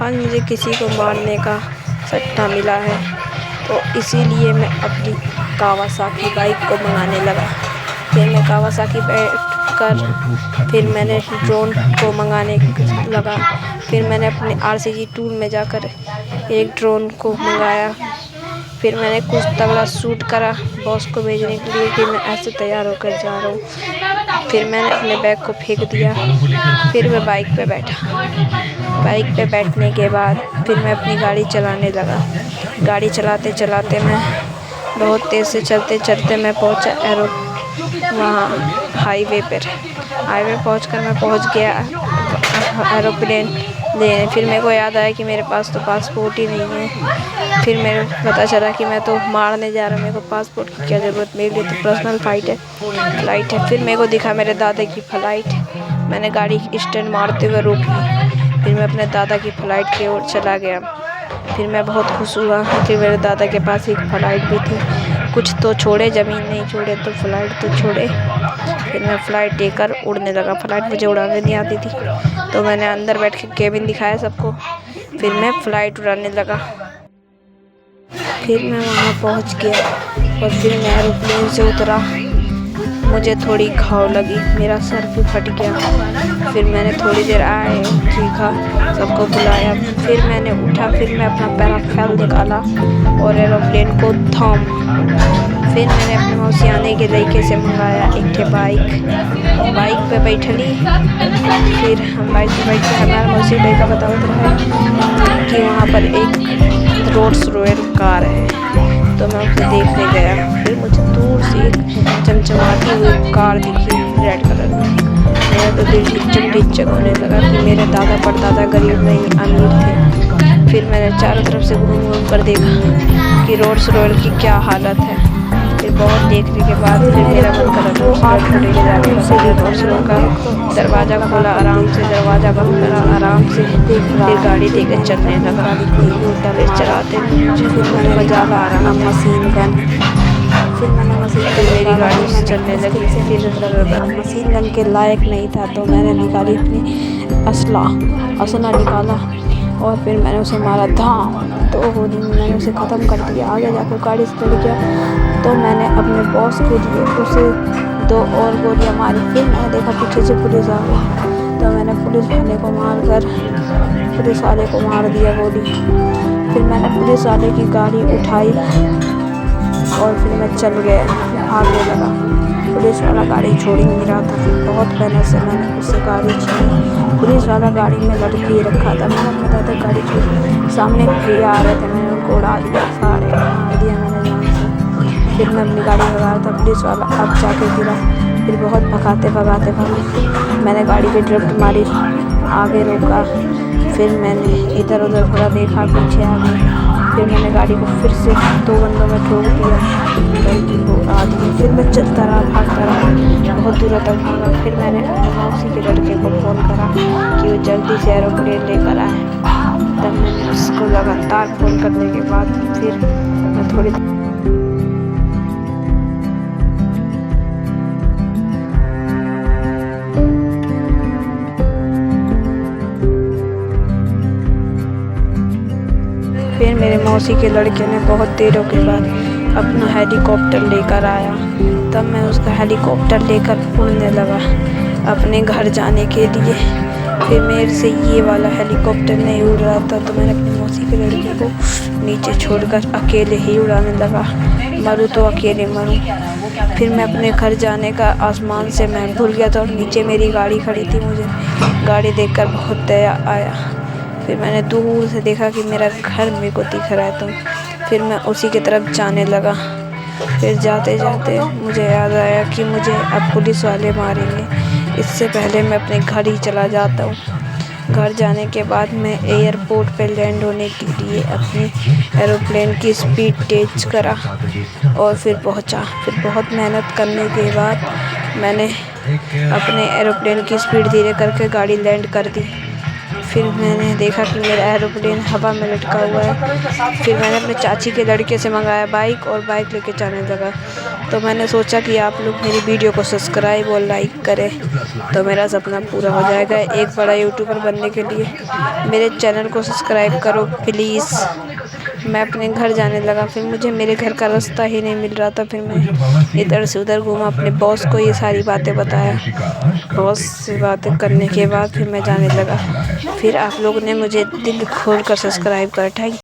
आज मुझे किसी को मारने का सट्टा मिला है, तो इसीलिए मैं अपनी कावासाकी बाइक को मंगाने लगा। फिर मैं कावासाकी फिर मैंने ड्रोन को मंगाने लगा। फिर मैंने अपने RCG टूल में जाकर एक ड्रोन को मंगाया। फिर मैंने कुछ तगड़ा शूट करा बॉस को भेजने के लिए कि मैं ऐसे तैयार होकर जा रहा हूँ। फिर मैंने अपने बैग को फेंक दिया। फिर मैं बाइक पे बैठा। बाइक पे बैठने के बाद फिर मैं अपनी गाड़ी चलाने लगा। गाड़ी चलाते चलाते मैं बहुत तेज़ से चलते मैं पहुँचा वहाँ हाईवे पहुँचकर मैं पहुँच गया एरोप्लेन लेने। फिर मेरे को याद आया कि मेरे पास तो पासपोर्ट ही नहीं है। फिर मेरे पता चला कि मैं तो मारने जा रहा हूँ, मेरे को पासपोर्ट की क्या ज़रूरत, मेरे लिए तो पर्सनल फ्लाइट है। फिर मेरे को दिखा मेरे दादा की फ़्लाइट। मैंने गाड़ी स्टैंड मारते हुए रोक ली। फिर मैं अपने दादा की फ़्लाइट की ओर चला गया। फिर मैं बहुत खुश हुआ कि मेरे दादा के पास एक फ़्लाइट भी थी। कुछ तो छोड़े, ज़मीन नहीं छोड़े तो फ़्लाइट तो छोड़े। फिर मैं फ़्लाइट लेकर उड़ने लगा। फ़्लाइट मुझे उड़ाने नहीं आती थी, तो मैंने अंदर बैठ के केबिन दिखाया सबको। फिर मैं फ़्लाइट उड़ाने लगा। फिर मैं वहाँ पहुँच गया और फिर मैं एरोप्लेन से उतरा। मुझे थोड़ी घाव लगी, मेरा सर भी फट गया। फिर मैंने थोड़ी देर आए, चीखा, सबको बुलाया। फिर मैंने उठा। फिर मैं अपना पैराफेल निकाला और एरोप्लेन को थाम। फिर मैंने अपने मौसियाने के लड़के से मंगाया एक बाइक पे बैठली। फिर हम बाइक पे बैठ के हमारा मौसी लड़का बताता रहा कि वहाँ पर एक रोल्स रॉयस कार है, तो मैं उसे देखने गया। फिर मुझे दूर से एक चमचमाती हुई कार दिखी रेड कलर में। मेरा तो दिल टिचक होने लगा कि मेरे दादा परदादा गरीब नहीं अमीर थे। फिर मैंने चारों तरफ से घूम कर देखा कि रोल्स रॉयस की क्या हालत है। फिर बहुत देखने के बाद फिर मेरा मन करा रोल्स रॉयस का दरवाज़ा खोला, आराम से दरवाज़ा बंद करा, आराम से फिर गाड़ी लेकर चलने लगा। चलाते फिर मजा आ रहा मशीन गन। फिर मेरी गाड़ी चलने लगी। फिर मशीन गन के लायक नहीं था, तो मैंने निकाली अपनी असला निकाला और फिर मैंने उसे मारा धाम। तो मैंने उसे ख़त्म कर दिया। आगे जाकर गाड़ी से चढ़ गया, तो मैंने अपने बॉस के लिए उसे 2 और गोलियां मारी। फिर मैंने देखा पीछे से पुलिस आ गई, तो मैंने पुलिस वाले को मार दिया गोली। फिर मैंने पुलिस वाले की गाड़ी उठाई और फिर मैं चल गया, भागने लगा। पुलिस वाला गाड़ी छोड़ ही नहीं रहा था। फिर बहुत मेहनत से मैंने उससे गाड़ी छीनी। पुलिस वाला गाड़ी में लटके रखा था। मैंने अपने दादा गाड़ी छोड़ी, सामने भैया आ रहे थे, मैंने उनको उड़ा दिया, सारे मार दिया मैंने जान से। फिर मैं अपनी गाड़ी भगा रहा था, पुलिस वाला अब जाके गिरा। फिर बहुत भगाते मैंने गाड़ी पे ड्रिफ्ट मारी, आगे रोका। फिर मैंने इधर उधर थोड़ा देखा, पीछे आ गई। फिर मैंने गाड़ी को फिर से 2 बंदों में ठोक दिया, लड़की को उड़ा दी। फिर मैं चलता रहा, भागता रहा, बहुत दूर तक भागा। फिर मैंने मौसी के लड़के को फ़ोन करा कि वो जल्दी से एरोप्लेन लेकर आए। तब मैंने उसको लगातार फ़ोन करने के बाद फिर मैं थोड़ी फिर मेरे मौसी के लड़के ने बहुत देरों के बाद अपना हेलीकॉप्टर लेकर आया। तब मैं उसका हेलीकॉप्टर लेकर उड़ने लगा अपने घर जाने के लिए। फिर मेरे से ये वाला हेलीकॉप्टर नहीं उड़ रहा था, तो मैंने अपनी मौसी के लड़के को नीचे छोड़कर अकेले ही उड़ाने लगा। मरूँ तो अकेले मरूँ। फिर मैं अपने घर जाने का आसमान से मैं भूल गया था और नीचे मेरी गाड़ी खड़ी थी। मुझे गाड़ी देखकर बहुत दया आया। फिर मैंने दूर से देखा कि मेरा घर मेरे को दिख रहा है, तो फिर मैं उसी की तरफ जाने लगा। फिर जाते जाते मुझे याद आया कि मुझे अब पुलिस वाले मारेंगे, इससे पहले मैं अपने घर ही चला जाता हूँ। घर जाने के बाद मैं एयरपोर्ट पे लैंड होने के लिए अपनी एरोप्लेन की स्पीड तेज करा और फिर पहुँचा। फिर बहुत मेहनत करने के बाद मैंने अपने एरोप्लेन की स्पीड धीरे करके गाड़ी लैंड कर दी। फिर मैंने देखा कि मेरा एरोप्लेन हवा में लटका हुआ है। फिर मैंने अपने चाची के लड़के से मंगाया बाइक और बाइक लेके जाने लगा। तो मैंने सोचा कि आप लोग मेरी वीडियो को सब्सक्राइब और लाइक करें तो मेरा सपना पूरा हो जाएगा एक बड़ा यूट्यूबर बनने के लिए। मेरे चैनल को सब्सक्राइब करो प्लीज़। मैं अपने घर जाने लगा, फिर मुझे मेरे घर का रास्ता ही नहीं मिल रहा था। फिर मैं इधर से उधर घूमा, अपने बॉस को ये सारी बातें बताया। बॉस से बातें करने के बाद फिर मैं जाने लगा। फिर आप लोगों ने मुझे दिल खोल कर सब्सक्राइब करा। थैंक